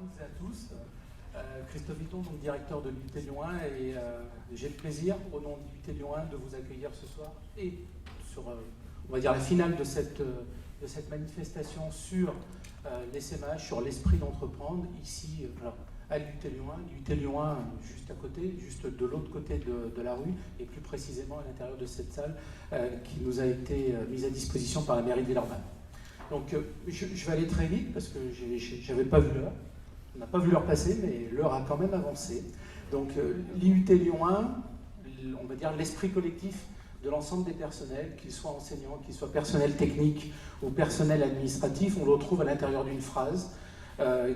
toutes et à tous. Christophe Hitton, donc directeur de l'UT Lyon 1, et j'ai le plaisir, au nom de l'UT Lyon 1, de vous accueillir ce soir et sur, on va dire, la finale de cette manifestation sur l'SMH, sur l'esprit d'entreprendre, ici à l'UT Lyon 1. L'UT Lyon 1, juste à côté, juste de l'autre côté de la rue, et plus précisément à l'intérieur de cette salle qui nous a été mise à disposition par la mairie de Villeurbanne. Donc je vais aller très vite parce que j'avais pas vu l'heure. On n'a pas vu l'heure passer, mais l'heure a quand même avancé. Donc l'IUT Lyon 1, on va dire l'esprit collectif de l'ensemble des personnels, qu'ils soient enseignants, qu'ils soient personnel technique ou personnel administratif, on le retrouve à l'intérieur d'une phrase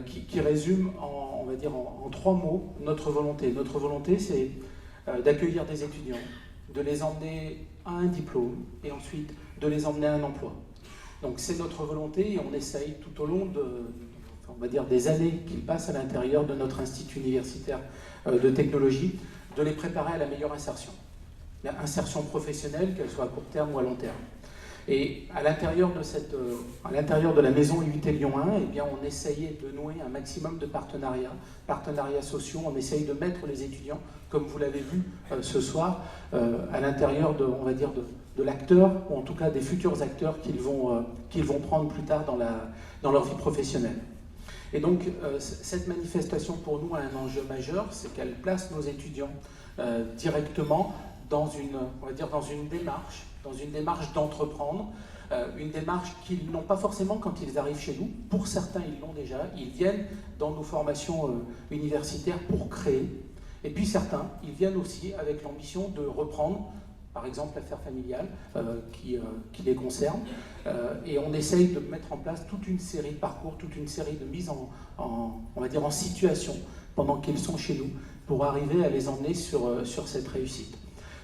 qui résume, on va dire en 3 mots, notre volonté. Notre volonté, c'est d'accueillir des étudiants, de les emmener à un diplôme et ensuite de les emmener à un emploi. Donc c'est notre volonté et on essaye tout au long on va dire des années qu'ils passent à l'intérieur de notre institut universitaire de technologie, de les préparer à la meilleure insertion. Insertion professionnelle, qu'elle soit à court terme ou à long terme. Et à l'intérieur de la maison UT Lyon 1, eh bien, on essayait de nouer un maximum de partenariats sociaux. On essaye de mettre les étudiants, comme vous l'avez vu ce soir, à l'intérieur on va dire de l'acteur, ou en tout cas des futurs acteurs qu'ils vont prendre plus tard dans leur vie professionnelle. Et donc, cette manifestation pour nous a un enjeu majeur, c'est qu'elle place nos étudiants directement dans une démarche d'entreprendre, une démarche qu'ils n'ont pas forcément quand ils arrivent chez nous. Pour certains, ils l'ont déjà. Ils viennent dans nos formations universitaires pour créer. Et puis certains, ils viennent aussi avec l'ambition de reprendre, par exemple, l'affaire familiale qui les concerne. Et on essaye de mettre en place toute une série de parcours, toute une série de mises on va dire en situation pendant qu'ils sont chez nous pour arriver à les emmener sur cette réussite.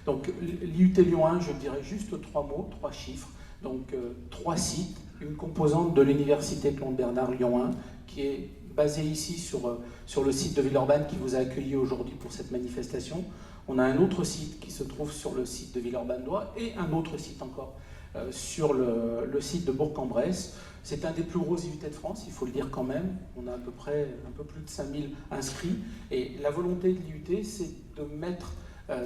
Donc l'IUT Lyon 1, je dirais juste 3 mots, 3 chiffres. Donc 3 sites, une composante de l'université Claude Bernard Lyon 1 qui est basée ici sur le site de Villeurbanne qui vous a accueilli aujourd'hui pour cette manifestation. On a un autre site qui se trouve sur le site de Villeurbanne-Dois et un autre site encore sur le site de Bourg-en-Bresse. C'est un des plus gros IUT de France, il faut le dire quand même. On a à peu près un peu plus de 5000 inscrits. Et la volonté de l'IUT, c'est de mettre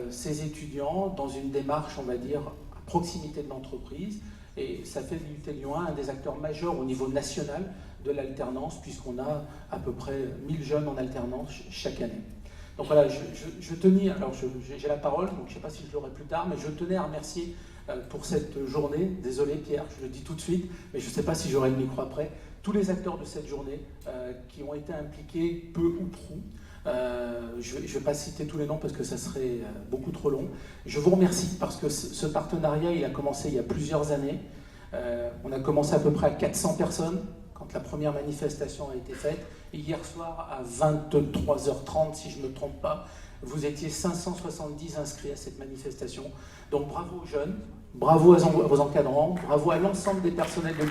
ces étudiants dans une démarche, on va dire, à proximité de l'entreprise. Et ça fait de l'IUT Lyon 1 un des acteurs majeurs au niveau national de l'alternance, puisqu'on a à peu près 1000 jeunes en alternance chaque année. Donc voilà, je tenais, alors j'ai la parole, donc je ne sais pas si je l'aurai plus tard, mais je tenais à remercier pour cette journée, désolé Pierre, je le dis tout de suite, mais je ne sais pas si j'aurai le micro après, tous les acteurs de cette journée qui ont été impliqués peu ou prou. Je ne vais pas citer tous les noms parce que ça serait beaucoup trop long. Je vous remercie parce que ce partenariat, il a commencé il y a plusieurs années. On a commencé à peu près à 400 personnes quand la première manifestation a été faite. Et hier soir, à 23h30, si je ne me trompe pas, vous étiez 570 inscrits à cette manifestation. Donc bravo aux jeunes, bravo à vos encadrants, bravo à l'ensemble des personnels de l'UT.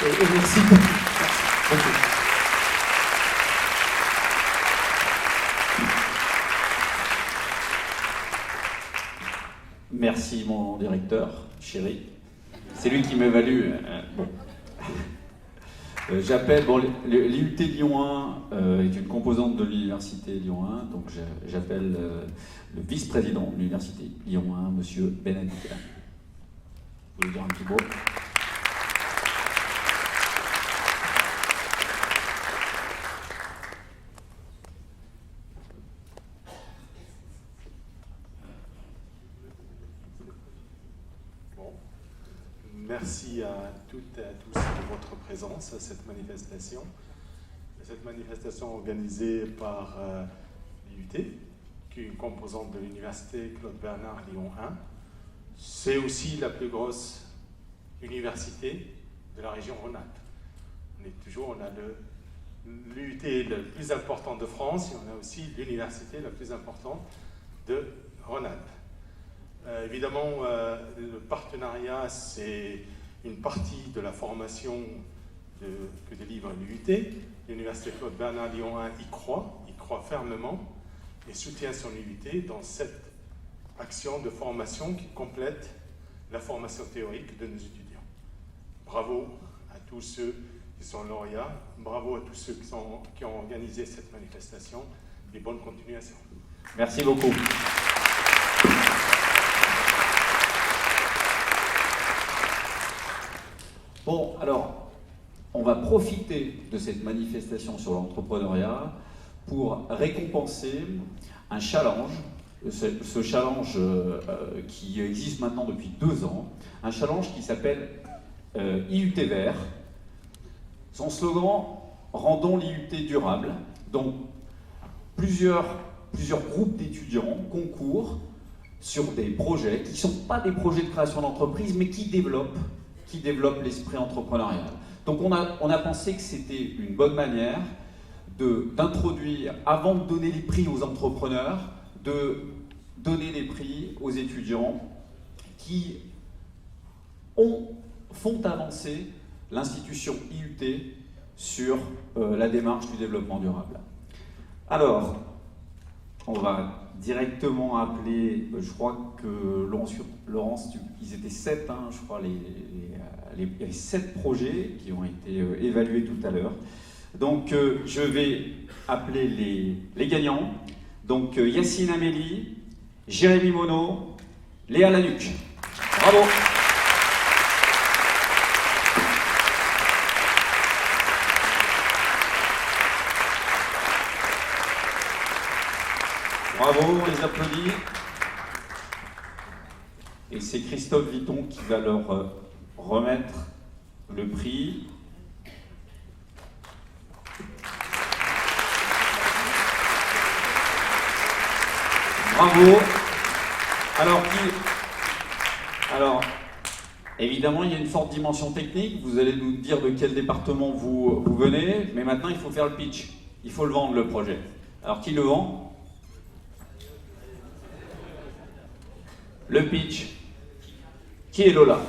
Et merci beaucoup. Merci mon directeur, chéri. C'est lui qui m'évalue. Bon. J'appelle, l'IUT Lyon 1 est une composante de l'université Lyon 1, donc j'appelle le vice-président de l'université Lyon 1, monsieur Benedict. Vous voulez dire un petit mot? Merci à toutes et à tous de votre présence à cette manifestation. Cette manifestation organisée par l'IUT, qui est une composante de l'université Claude Bernard Lyon 1. C'est aussi la plus grosse université de la région Rhône-Alpes. On a l'IUT le plus important de France et on a aussi l'université la plus importante de Rhône-Alpes. Évidemment, le partenariat, c'est une partie de la formation que délivre l'IUT. L'Université Claude Bernard Lyon 1 y croit fermement et soutient son IUT dans cette action de formation qui complète la formation théorique de nos étudiants. Bravo à tous ceux qui sont lauréats. Bravo à tous ceux qui ont organisé cette manifestation et bonne continuation. Merci beaucoup. Bon, alors, on va profiter de cette manifestation sur l'entrepreneuriat pour récompenser un challenge, ce challenge qui existe maintenant depuis 2 ans, un challenge qui s'appelle IUT Vert. Son slogan, rendons l'IUT durable. Donc, plusieurs groupes d'étudiants concourent sur des projets qui ne sont pas des projets de création d'entreprise, mais qui développent l'esprit entrepreneurial. Donc on a pensé que c'était une bonne manière d'introduire, avant de donner les prix aux entrepreneurs, de donner les prix aux étudiants qui font avancer l'institution IUT sur la démarche du développement durable. Alors, on va directement appeler, je crois que Laurence, ils étaient 7, hein, je crois, il y avait 7 projets qui ont été évalués tout à l'heure. Donc, je vais appeler les gagnants. Donc, Yacine Amélie, Jérémy Monod, Léa Lanuc. Bravo! Bravo, on les applaudit. Et c'est Christophe Vitton qui va leur remettre le prix. Bravo. Alors, évidemment, il y a une forte dimension technique. Vous allez nous dire de quel département vous venez, mais maintenant, il faut faire le pitch. Il faut le vendre, le projet. Alors, qui le vend ? Le pitch. Qui est Lola?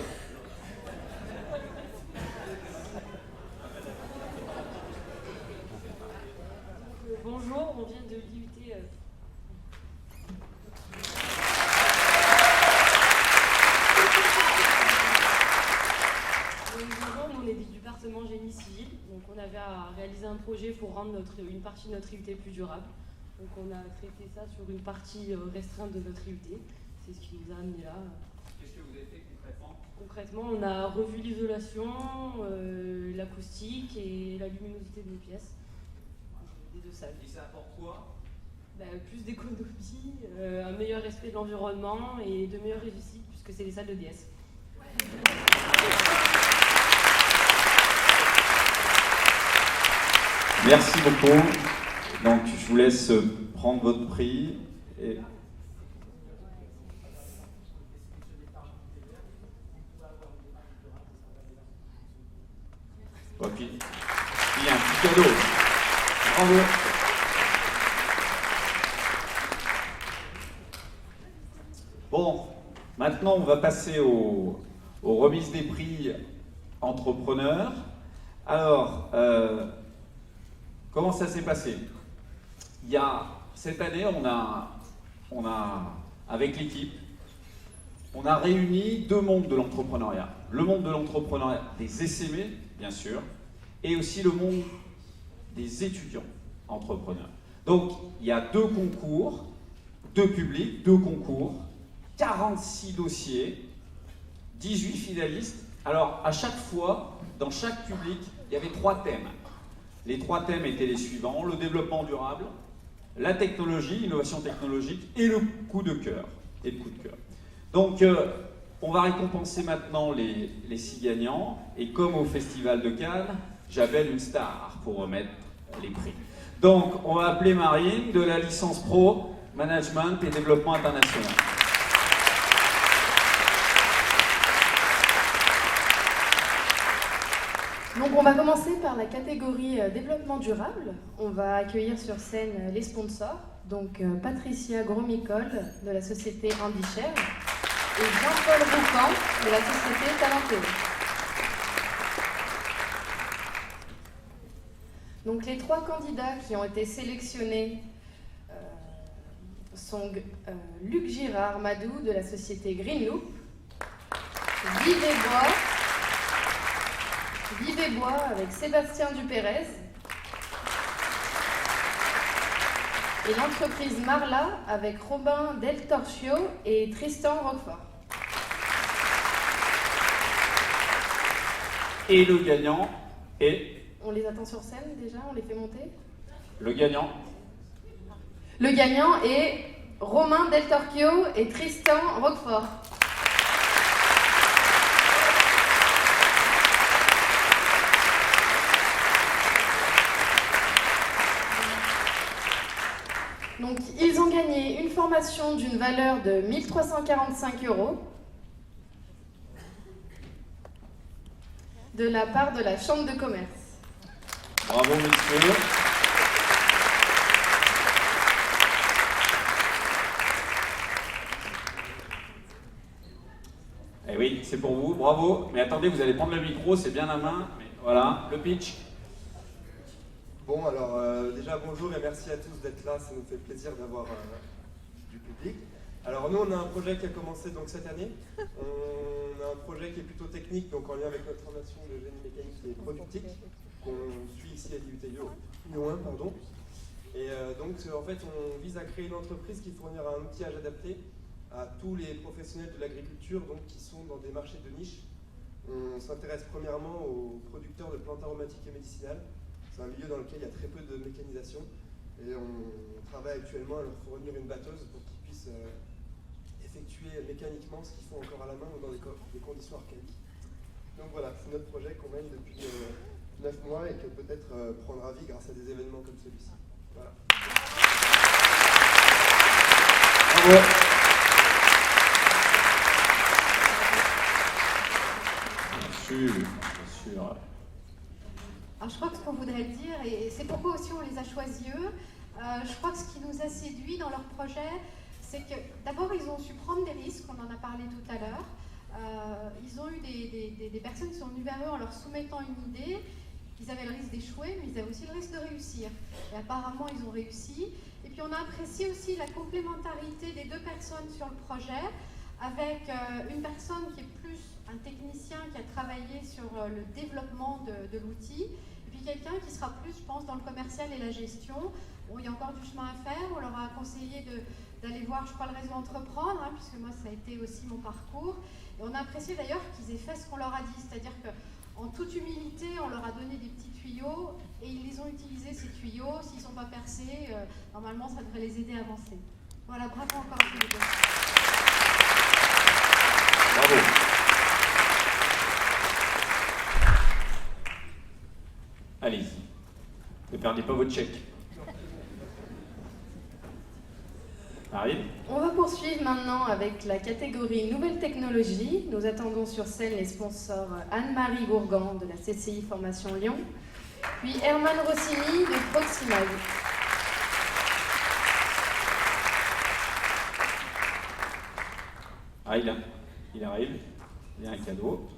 Bonjour, on vient de l'IUT. Bonjour, on est du département génie civil. Donc on avait à réaliser un projet pour rendre une partie de notre IUT plus durable. Donc on a traité ça sur une partie restreinte de notre IUT. C'est ce qui nous a amené là. Qu'est-ce que vous avez fait concrètement? Concrètement, on a revu l'isolation, l'acoustique et la luminosité de nos pièces, des 2 salles. Et ça apporte quoi? Plus d'économie, un meilleur respect de l'environnement et de meilleures réussites puisque c'est des salles de DS. Merci beaucoup. Donc je vous laisse prendre votre prix. Et... Oh, puis, il y a un petit cadeau. Bravo. Bon, maintenant on va passer aux remises des prix entrepreneurs. Alors, comment ça s'est passé? Cette année, on a, avec l'équipe, on a réuni 2 mondes de l'entrepreneuriat. Le monde de l'entrepreneuriat des SME, bien sûr, et aussi le monde des étudiants entrepreneurs. Donc, il y a 2 concours, 2 publics, 2 concours, 46 dossiers, 18 finalistes. Alors, à chaque fois, dans chaque public, il y avait 3 thèmes. Les 3 thèmes étaient les suivants: le développement durable, la technologie, l'innovation technologique et le coup de cœur. Donc, on va récompenser maintenant les 6 gagnants. Et comme au Festival de Cannes, j'appelle une star pour remettre les prix. Donc, on va appeler Marine de la licence Pro, Management et Développement International. Donc on va commencer par la catégorie développement durable. On va accueillir sur scène les sponsors, donc Patricia Gromicole de la société Andicher et Jean-Paul Roucan de la société Talentéo. Donc les 3 candidats qui ont été sélectionnés sont Luc Girard Madou de la société Green Loop, Guy Desbois Vivebois avec Sébastien Dupérez. Et l'entreprise Marla avec Robin Del Torchio et Tristan Roquefort. Et le gagnant est... On les attend sur scène déjà, on les fait monter. Le gagnant. Le gagnant est Romain Del Torchio et Tristan Roquefort. Donc, ils ont gagné une formation d'une valeur de 1 345 € de la part de la Chambre de commerce. Bravo, messieurs. Eh oui, c'est pour vous, bravo. Mais attendez, vous allez prendre le micro, c'est bien la main. Mais voilà, le pitch. Bon, alors déjà bonjour et merci à tous d'être là, ça nous fait plaisir d'avoir du public. Alors nous on a un projet qui a commencé donc cette année, on a un projet qui est plutôt technique, donc en lien avec notre formation de génie mécanique et productique, qu'on suit ici à l'IUT Lyon 1, pardon. Et donc en fait on vise à créer une entreprise qui fournira un outillage adapté à tous les professionnels de l'agriculture donc qui sont dans des marchés de niche. On s'intéresse premièrement aux producteurs de plantes aromatiques et médicinales. C'est un milieu dans lequel il y a très peu de mécanisation et on travaille actuellement à leur fournir une batteuse pour qu'ils puissent effectuer mécaniquement ce qu'ils font encore à la main ou dans des conditions archaïques. Donc voilà, c'est notre projet qu'on mène depuis 9 mois et que peut-être prendra vie grâce à des événements comme celui-ci. Voilà. Bravo. Bien sûr. Alors je crois que ce qu'on voudrait dire, et c'est pourquoi aussi on les a choisis eux, je crois que ce qui nous a séduit dans leur projet, c'est que d'abord ils ont su prendre des risques, on en a parlé tout à l'heure. Ils ont eu des personnes qui sont venues vers eux en leur soumettant une idée. Ils avaient le risque d'échouer, mais ils avaient aussi le risque de réussir. Et apparemment ils ont réussi. Et puis on a apprécié aussi la complémentarité des deux personnes sur le projet, avec une personne qui est plus un technicien qui a travaillé sur le développement de l'outil, et puis quelqu'un qui sera plus, je pense, dans le commercial et la gestion. Bon, il y a encore du chemin à faire, on leur a conseillé d'aller voir, je crois, le réseau Entreprendre, hein, puisque moi, ça a été aussi mon parcours. Et on a apprécié d'ailleurs qu'ils aient fait ce qu'on leur a dit, c'est-à-dire qu'en toute humilité, on leur a donné des petits tuyaux, et ils les ont utilisés, ces tuyaux. S'ils ne sont pas percés, normalement, ça devrait les aider à avancer. Voilà, bravo encore à tous les deux. Bravo. Allez-y, ne perdez pas votre chèque. Arrive. On va poursuivre maintenant avec la catégorie Nouvelles technologies. Nous attendons sur scène les sponsors Anne-Marie Gourgan de la CCI Formation Lyon, puis Herman Rossini de Proximal. Ah, il arrive. Il y a un cadeau.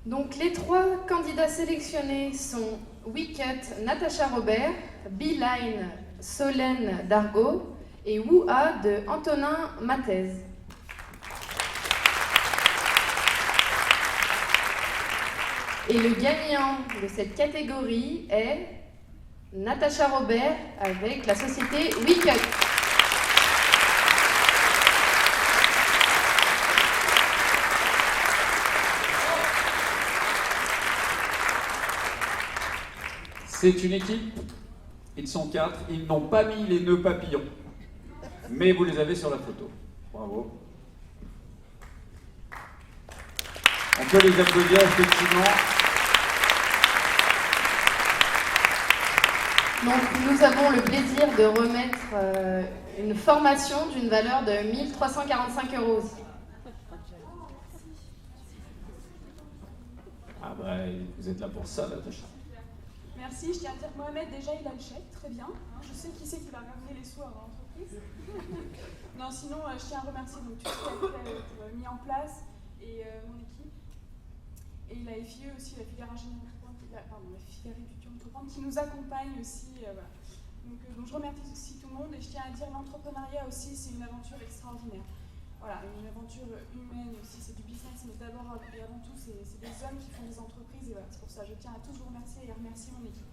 Donc les 3 candidats sélectionnés sont WeCut Natacha Robert, Beeline Solène Dargaud et WUA de Antonin Mathez. Et le gagnant de cette catégorie est Natacha Robert avec la société WeCut. C'est une équipe, ils sont 4, ils n'ont pas mis les nœuds papillons, mais vous les avez sur la photo. Bravo. On peut les applaudir effectivement. Donc nous avons le plaisir de remettre une formation d'une valeur de 1 345 € aussi. Ah bah, vous êtes là pour ça, Natacha. Merci, je tiens à dire que Mohamed, déjà, il a le chèque, très bien. Hein, je sais qui c'est qui va ramener les sous à l'entreprise. Non, sinon, je tiens à remercier donc, tout ce qui a été mis en place et mon équipe. Et la FIE aussi, la filière ingénierie la filière étudiant entreprendre qui nous accompagne aussi. Voilà. Donc je remercie aussi tout le monde et je tiens à dire l'entrepreneuriat aussi, c'est une aventure extraordinaire. voilà, une aventure humaine aussi, c'est du business, mais d'abord et avant tout, c'est des hommes qui font des entreprises, et voilà, c'est pour ça je tiens à tous vous remercier et à remercier mon équipe.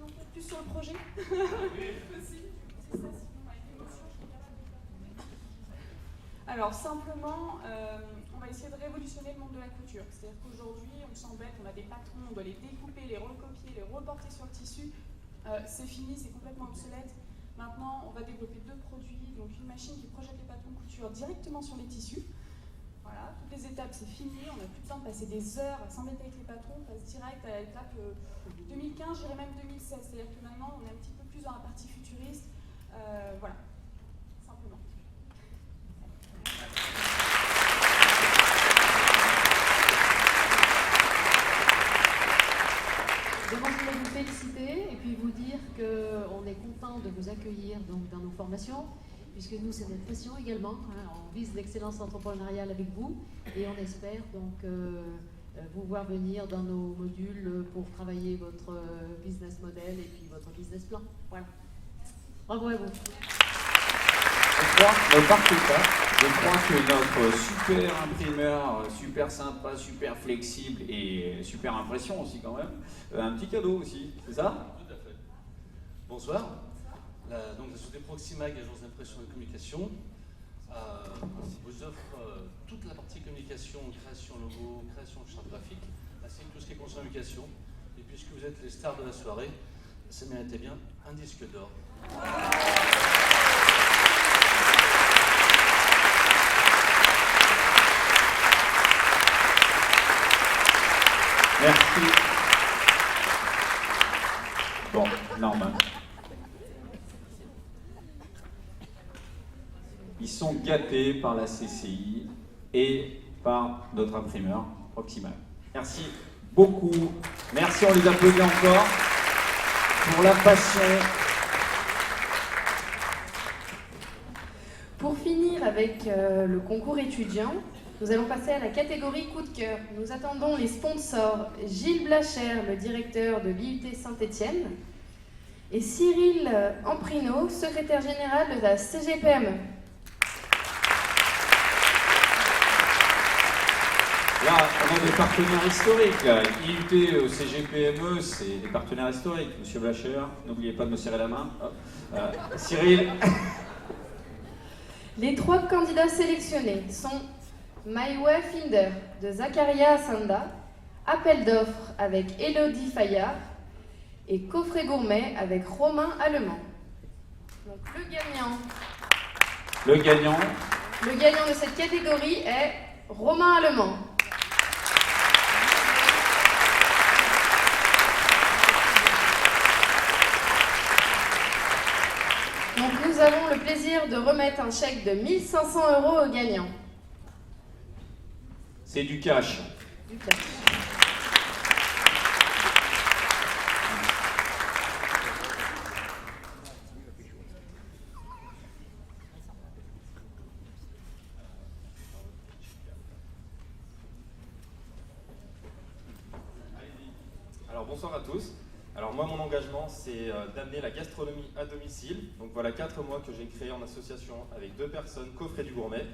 Non, peut-être plus sur le projet. Aussi, c'est ça, sinon avec l'émotion, je suis capable de faire. Alors simplement, on va essayer de révolutionner le monde de la couture. C'est-à-dire qu'aujourd'hui, on s'embête, on a des patrons, on doit les découper, les recopier, les reporter sur le tissu. C'est fini, c'est complètement obsolète. Maintenant, on va développer 2 produits, donc une machine qui projette les patrons couture directement sur les tissus. Voilà, toutes les étapes, c'est fini, on n'a plus besoin de passer des heures à s'embêter avec les patrons, on passe direct à l'étape 2015, j'irais même 2016. C'est-à-dire que maintenant, on est un petit peu plus dans la partie futuriste. Voilà, simplement. Je voudrais vous féliciter et puis vous dire qu'on est content de vous accueillir donc, dans nos formations, puisque nous, c'est notre passion également. Hein, on vise l'excellence entrepreneuriale avec vous et on espère donc vous voir venir dans nos modules pour travailler votre business model et puis votre business plan. Voilà. Bravo à vous. Je crois que notre super imprimeur, super sympa, super flexible et super impression aussi quand même, un petit cadeau aussi, c'est ça? Tout à fait. Bonsoir. Donc la société Proximag, agence d'impression et de communication, vous offre toute la partie communication, création logo, création de charte graphique, ainsi que tout ce qui est communication. Et puisque vous êtes les stars de la soirée, ça méritait bien un disque d'or. Merci. Bon, normal. Ils sont gâtés par la CCI et par notre imprimeur Proximag. Merci beaucoup. Merci, on les applaudit encore pour la passion. Pour finir avec le concours étudiant, nous allons passer à la catégorie coup de cœur. Nous attendons les sponsors Gilles Blacher, le directeur de l'IUT Saint-Étienne, et Cyril Amprino, secrétaire général de la CGPME. Là, on a des partenaires historiques. Là. IUT, CGPME, c'est des partenaires historiques. Monsieur Blacher, n'oubliez pas de me serrer la main. Cyril. Les 3 candidats sélectionnés sont MyWay Finder de Zakaria Sanda, Appel d'offres avec Elodie Fayard et Coffret Gourmet avec Romain Allemand. Donc le gagnant de cette catégorie est Romain Allemand. Donc nous avons le plaisir de remettre un chèque de 1 500 € au gagnant. C'est du cash. Du cash. Alors bonsoir à tous. Alors moi mon engagement c'est d'amener la gastronomie à domicile. Donc voilà 4 mois que j'ai créé en association avec 2 personnes, Coffret du Gourmet.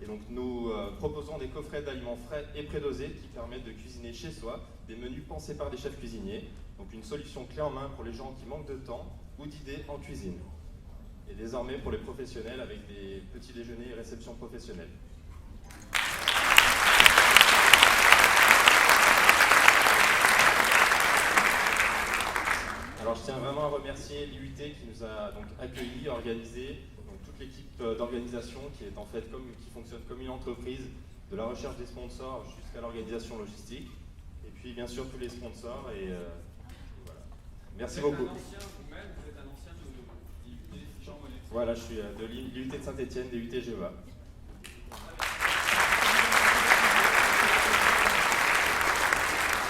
Et donc nous proposons des coffrets d'aliments frais et prédosés qui permettent de cuisiner chez soi, des menus pensés par des chefs cuisiniers. Donc une solution clé en main pour les gens qui manquent de temps ou d'idées en cuisine. Et désormais pour les professionnels avec des petits déjeuners et réceptions professionnelles. Alors je tiens vraiment à remercier l'IUT qui nous a donc accueillis, organisé, donc toute l'équipe d'organisation qui est en fait qui fonctionne comme une entreprise, de la recherche des sponsors jusqu'à l'organisation logistique, et puis bien sûr tous les sponsors et voilà. Merci beaucoup. Vous êtes un ancien de l'IUT Jean-Monnet. Voilà, je suis de l'IUT de Saint-Étienne, des UT GEA.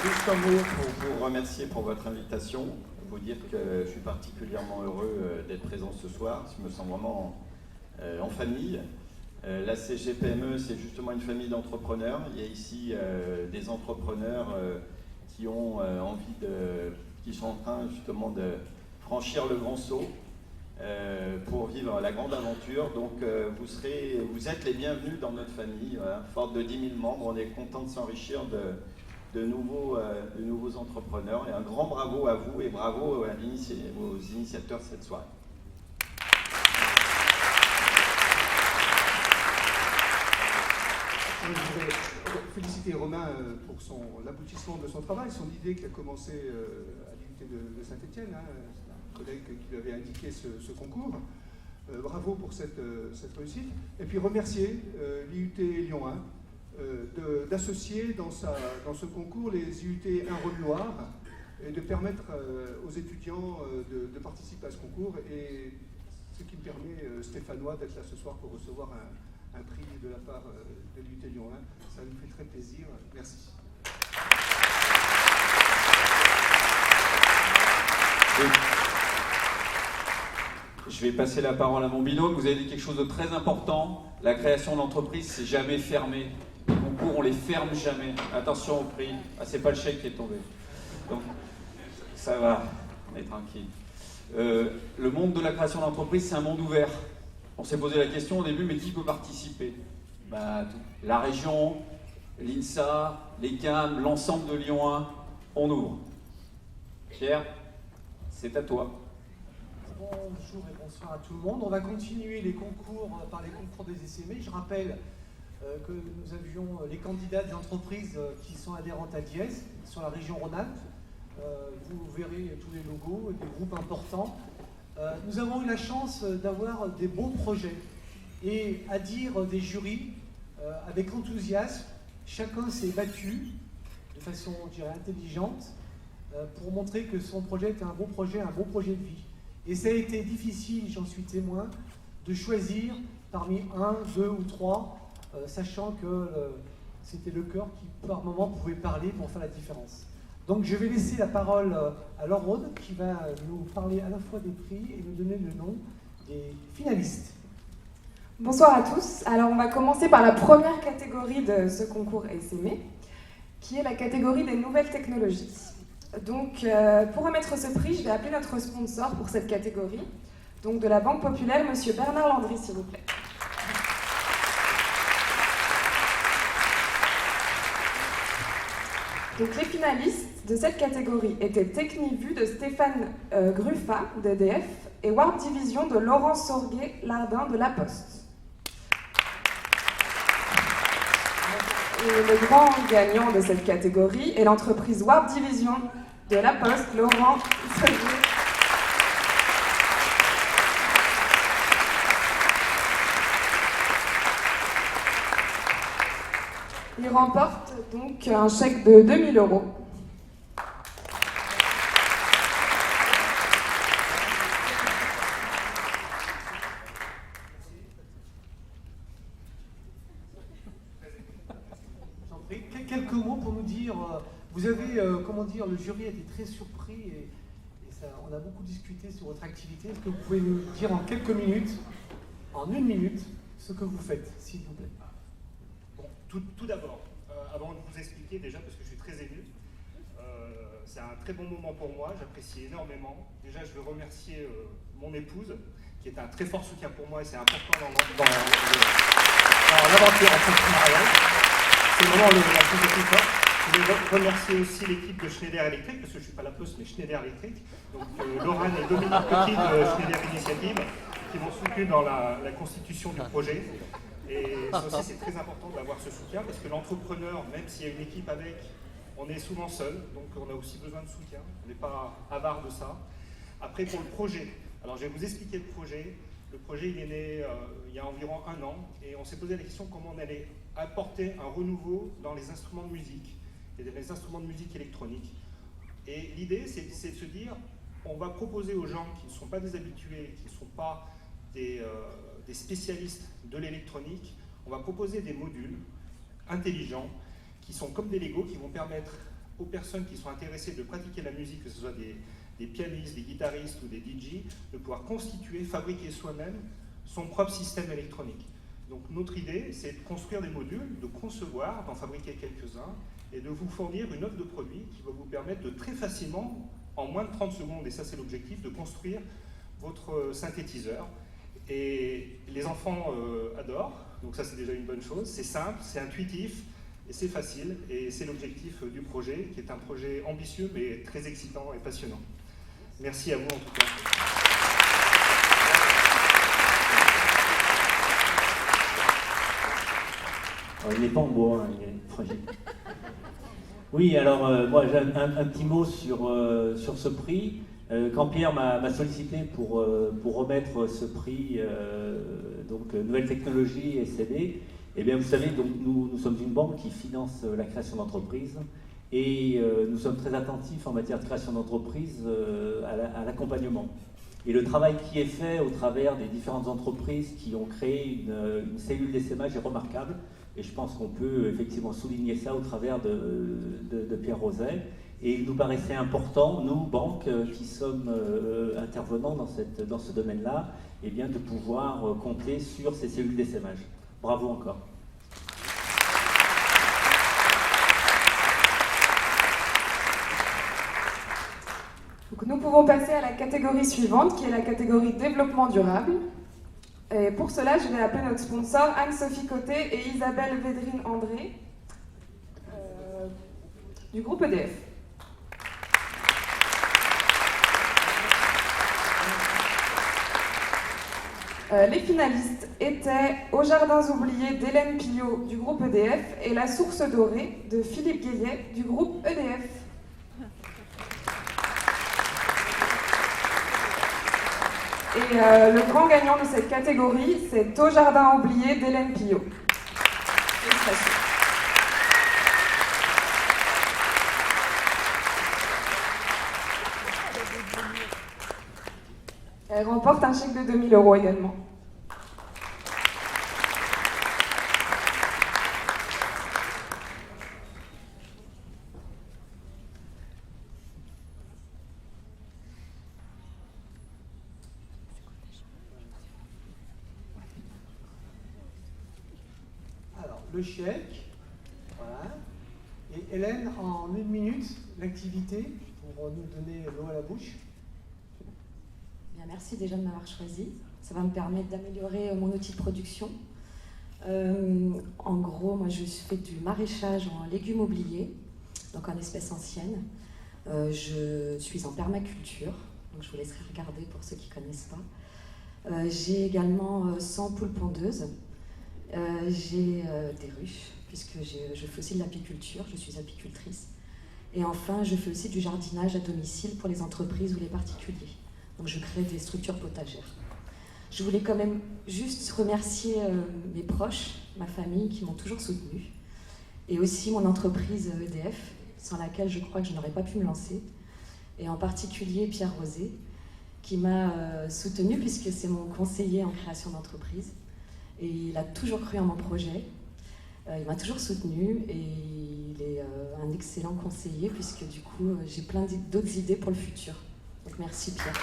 Juste un mot pour vous remercier pour votre invitation. Vous dire que je suis particulièrement heureux d'être présent ce soir. Je me sens vraiment en famille. La CGPME, c'est justement une famille d'entrepreneurs. Il y a ici des entrepreneurs qui ont qui sont en train justement de franchir le grand saut. pour vivre la grande aventure. Donc vous êtes les bienvenus dans notre famille. Voilà. Forte de 10 000 membres, on est content de s'enrichir de nouveaux entrepreneurs. Et un grand bravo à vous et bravo aux initiateurs de cette soirée. Je voudrais féliciter Romain pour l'aboutissement de son travail, son idée qui a commencé à l'IUT de Saint-Étienne. C'est un collègue qui lui avait indiqué ce concours. Bravo pour cette réussite. Et puis remercier l'IUT Lyon 1 d'associer dans ce concours les IUT 1 Rhône-Loire et de permettre aux étudiants de participer à ce concours. Et ce qui me permet, Stéphanois, d'être là ce soir pour recevoir un prix de la part de l'IUT Lyon 1. Ça nous fait très plaisir. Merci. Je vais passer la parole à mon binôme. Vous avez dit quelque chose de très important. La création d'entreprise, c'est jamais fermé. Les concours, on les ferme jamais. Attention au prix. Ah, c'est pas le chèque qui est tombé. Donc, ça va. On est tranquille. Le monde de la création d'entreprise, c'est un monde ouvert. On s'est posé la question au début, mais qui peut participer? La région, l'INSA, les CAM, l'ensemble de Lyon 1, on ouvre. Pierre, c'est à toi. Bonjour et bonsoir à tout le monde. On va continuer les concours par les concours des SME. Je rappelle que nous avions les candidats des entreprises qui sont adhérentes à Diez sur la région Rhône-Alpes. Vous verrez tous les logos, des groupes importants. Nous avons eu la chance d'avoir des beaux projets et à dire des jurys avec enthousiasme, chacun s'est battu de façon, je dirais, intelligente pour montrer que son projet était un beau projet de vie. Et ça a été difficile, j'en suis témoin, de choisir parmi 1, 2 ou 3, sachant que c'était le cœur qui par moment pouvait parler pour faire la différence. Donc je vais laisser la parole à Laure Rode qui va nous parler à la fois des prix et nous donner le nom des finalistes. Bonsoir à tous. Alors on va commencer par la première catégorie de ce concours SME, qui est la catégorie des nouvelles technologies. Donc pour remettre ce prix, je vais appeler notre sponsor pour cette catégorie, donc de la Banque Populaire, Monsieur Bernard Landry, s'il vous plaît. Donc les finalistes de cette catégorie étaient Technivu de Stéphane Gruffat d'EDF et Warp Division de Laurent Sorguet-Lardin de La Poste. Et le grand gagnant de cette catégorie est l'entreprise Warp Division de La Poste, Laurent Sorguet. Il remporte donc un chèque de 2 000 €. Quelques mots pour nous dire, vous avez, comment dire, le jury a été très surpris et ça, on a beaucoup discuté sur votre activité. Est-ce que vous pouvez nous dire en quelques minutes, en 1 minute, ce que vous faites, s'il vous plaît? Bon, tout d'abord, avant de vous expliquer déjà, parce que je suis très ému, c'est un très bon moment pour moi, j'apprécie énormément. Déjà, je veux remercier mon épouse, qui est un très fort soutien pour moi et c'est important dans l'aventure entrepreneuriale. C'est vraiment la chose la plus forte. Je veux remercier aussi l'équipe de Schneider Electric, parce que je ne suis pas la Poste, mais Schneider Electric. Donc Laurent et Dominique Petit de Schneider Initiative, qui m'ont soutenu dans la constitution du projet. Et ça aussi, c'est très important d'avoir ce soutien, parce que l'entrepreneur, même s'il y a une équipe avec, on est souvent seul, donc on a aussi besoin de soutien. On n'est pas avare de ça. Après, pour le projet, alors je vais vous expliquer le projet. Le projet, il est né il y a environ 1 an, et on s'est posé la question comment on allait apporter un renouveau dans les instruments de musique et dans les instruments de musique électronique. Et l'idée, c'est de se dire, on va proposer aux gens qui ne sont pas des habitués, qui ne sont pas des spécialistes de l'électronique, on va proposer des modules intelligents qui sont comme des Lego, qui vont permettre aux personnes qui sont intéressées de pratiquer la musique, que ce soit des pianistes, des guitaristes ou des DJ, de pouvoir constituer, fabriquer soi-même son propre système électronique. Donc notre idée, c'est de construire des modules, de concevoir, d'en fabriquer quelques-uns, et de vous fournir une offre de produits qui va vous permettre de très facilement, en moins de 30 secondes, et ça c'est l'objectif, de construire votre synthétiseur. Et les enfants adorent, donc ça c'est déjà une bonne chose. C'est simple, c'est intuitif et c'est facile. Et c'est l'objectif du projet, qui est un projet ambitieux mais très excitant et passionnant. Merci à vous en tout cas. Il n'est pas en bois, hein, il est fragile. Oui, alors moi j'ai un petit mot sur ce prix. Quand Pierre m'a sollicité pour remettre ce prix, donc Nouvelle Technologie et CD, eh bien vous savez, donc, nous sommes une banque qui finance la création d'entreprises et nous sommes très attentifs en matière de création d'entreprises à l'accompagnement. Et le travail qui est fait au travers des différentes entreprises qui ont créé une cellule d'essaimage est remarquable. Et je pense qu'on peut effectivement souligner ça au travers de Pierre Roset. Et il nous paraissait important, nous, banques, qui sommes intervenants dans ce domaine-là, eh bien, de pouvoir compter sur ces cellules d'essaimage. Bravo encore. Donc, nous pouvons passer à la catégorie suivante, qui est la catégorie développement durable. Et pour cela, je vais appeler notre sponsor Anne-Sophie Côté et Isabelle Védrine-André du groupe EDF. Les finalistes étaient Aux Jardins oubliés d'Hélène Pillot du groupe EDF et La Source dorée de Philippe Guillet du groupe EDF. Et le grand gagnant de cette catégorie, c'est Aux Jardins oubliés d'Hélène Pillot. Félicitations. Elle remporte un chèque de 2 000 € également. Alors, le chèque, voilà. Et Hélène, en 1 minute, l'activité pour nous donner l'eau à la bouche. Bien, merci déjà de m'avoir choisi. Ça va me permettre d'améliorer mon outil de production. En gros, moi je fais du maraîchage en légumes oubliés, donc en espèces anciennes. Je suis en permaculture, donc je vous laisserai regarder pour ceux qui ne connaissent pas. J'ai également 100 poules pondeuses. J'ai des ruches, puisque je fais aussi de l'apiculture, je suis apicultrice. Et enfin, je fais aussi du jardinage à domicile pour les entreprises ou les particuliers. Donc je crée des structures potagères. Je voulais quand même juste remercier mes proches, ma famille qui m'ont toujours soutenue, et aussi mon entreprise EDF, sans laquelle je crois que je n'aurais pas pu me lancer, et en particulier Pierre Roset, qui m'a soutenue puisque c'est mon conseiller en création d'entreprise, et il a toujours cru en mon projet, il m'a toujours soutenue, et il est un excellent conseiller puisque du coup j'ai plein d'autres idées pour le futur. Donc merci Pierre.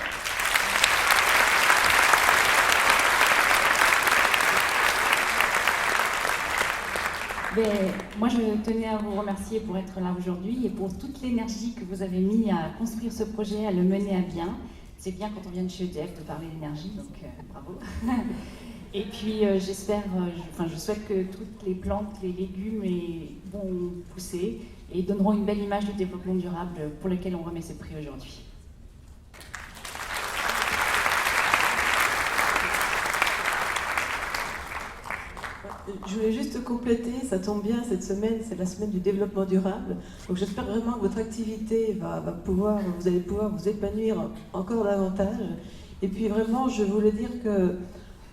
Moi, je tenais à vous remercier pour être là aujourd'hui et pour toute l'énergie que vous avez mis à construire ce projet, à le mener à bien. C'est bien quand on vient de chez EDF de parler d'énergie, donc bravo. Et puis j'espère, je souhaite que toutes les plantes, les légumes vont pousser et donneront une belle image du développement durable pour lequel on remet ce prix aujourd'hui. Je voulais juste compléter, ça tombe bien, cette semaine, c'est la semaine du développement durable. Donc j'espère vraiment que votre activité vous allez pouvoir vous épanouir encore davantage. Et puis vraiment, je voulais dire que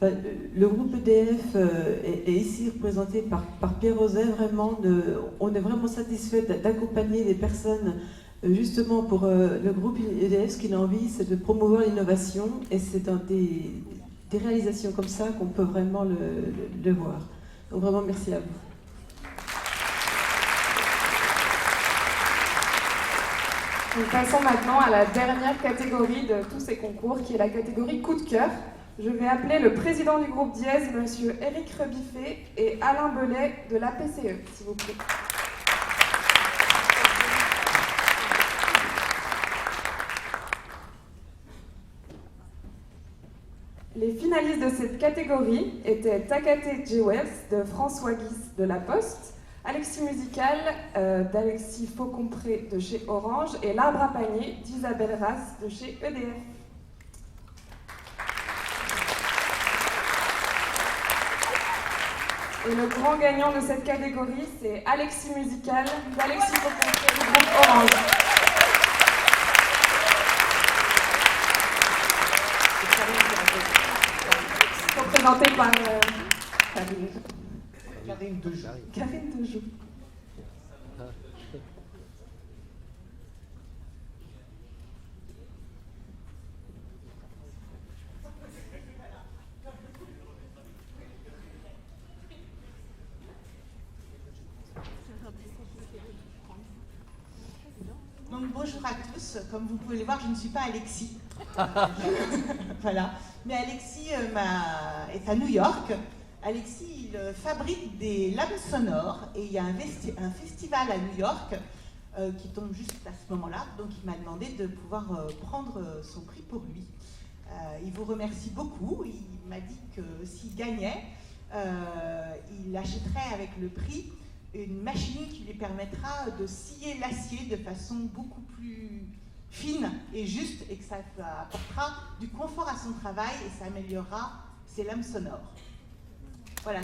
le groupe EDF est ici représenté par Pierre Roset. Vraiment, on est vraiment satisfait d'accompagner des personnes justement pour le groupe EDF. Ce qu'il a envie, c'est de promouvoir l'innovation, et c'est dans des réalisations comme ça qu'on peut vraiment le voir. Donc vraiment, merci à vous. Nous passons maintenant à la dernière catégorie de tous ces concours, qui est la catégorie coup de cœur. Je vais appeler le président du groupe Dièse, monsieur Éric Rebiffet, et Alain Belay de l'APCE, s'il vous plaît. Les finalistes de cette catégorie étaient Takate Jewels de François Guis de La Poste, Alexis Musical d'Alexis Faucompré de chez Orange et L'Arbre à Panier d'Isabelle Rass de chez EDF. Et le grand gagnant de cette catégorie, c'est Alexis Musical d'Alexis Faucompré du groupe Orange. Représenté par Karine Dejoux. Karine Dejoux. Donc bonjour à tous, comme vous pouvez le voir, je ne suis pas Alexis. Voilà. Mais Alexis est à New York. Alexis, il fabrique des lames sonores et il y a un festival à New York qui tombe juste à ce moment-là. Donc il m'a demandé de pouvoir prendre son prix pour lui. Il vous remercie beaucoup. Il m'a dit que s'il gagnait, il achèterait avec le prix une machine qui lui permettra de scier l'acier de façon beaucoup plus fine et juste, et que ça apportera du confort à son travail et ça améliorera ses lames sonores. Voilà.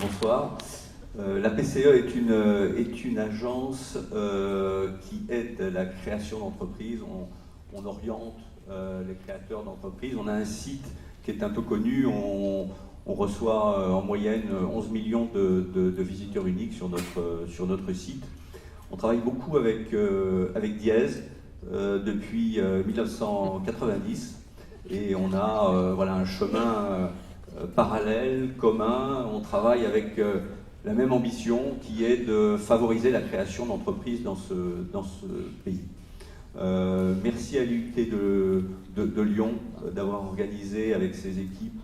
Bonsoir. La PCE est une agence qui aide la création d'entreprises. On oriente les créateurs d'entreprises. On a un site qui est un peu connu. On reçoit en moyenne 11 millions de visiteurs uniques sur notre site. On travaille beaucoup avec Diez depuis 1990 et on a voilà, un chemin parallèle, commun. On travaille avec la même ambition qui est de favoriser la création d'entreprises dans ce pays. Merci à l'IUT de Lyon d'avoir organisé avec ses équipes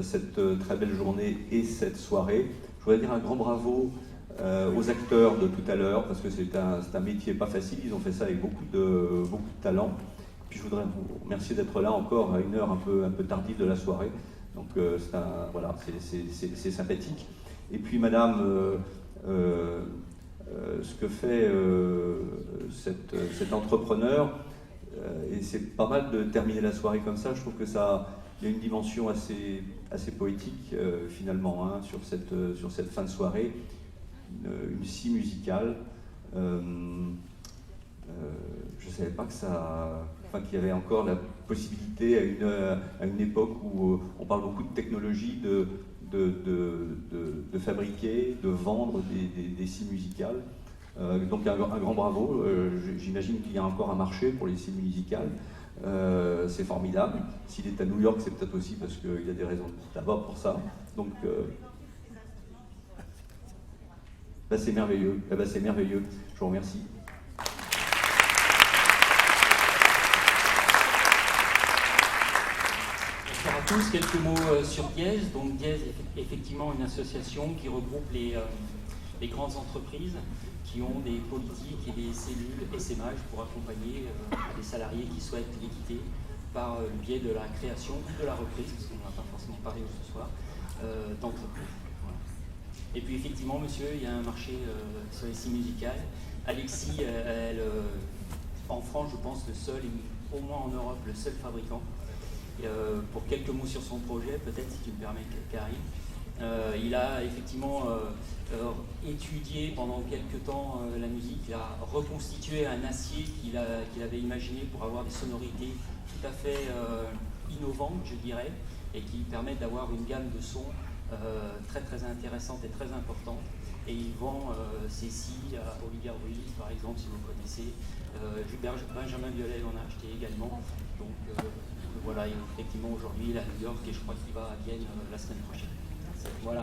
cette très belle journée et cette soirée. Je voudrais dire un grand bravo aux acteurs de tout à l'heure parce que c'est un métier pas facile, ils ont fait ça avec beaucoup de talent. Puis je voudrais vous remercier d'être là encore à une heure un peu tardive de la soirée. Donc voilà, c'est sympathique. Et puis madame, ce que fait cet entrepreneur, et c'est pas mal de terminer la soirée comme ça, je trouve que il y a une dimension assez poétique finalement hein, sur cette fin de soirée, une scie musicale. Je ne savais pas qu'il y avait encore la possibilité à une époque où on parle beaucoup de technologie, de fabriquer, de vendre des scies musicales. Donc un grand bravo. J'imagine qu'il y a encore un marché pour les scies musicales. C'est formidable. S'il est à New York, c'est peut-être aussi parce qu'il y a des raisons d'abord pour ça. Donc c'est merveilleux. C'est merveilleux. Je vous remercie. Bonjour à tous, quelques mots sur Diez. Donc Diez est effectivement une association qui regroupe les grandes entreprises qui ont des politiques et des cellules SMH pour accompagner les salariés qui souhaitent les quitter par le biais de la création ou de la reprise, parce qu'on n'a pas forcément parlé ce soir, d'entreprises. Voilà. Et puis effectivement, monsieur, il y a un marché sur les scies musicales. Alexis, en France, je pense, le seul, et au moins en Europe, le seul fabricant. Pour quelques mots sur son projet, peut-être, si tu me permets, Karine. Il a effectivement étudié pendant quelques temps la musique. Il a reconstitué un acier qu'il avait imaginé pour avoir des sonorités tout à fait innovantes, je dirais, et qui permettent d'avoir une gamme de sons très très intéressante et très importante. Et il vend ses scies à Olivier Ruiz, par exemple, si vous connaissez. Benjamin Biolay en a acheté également. Donc voilà, effectivement aujourd'hui il est à New York et je crois qu'il va à Vienne la semaine prochaine. Voilà.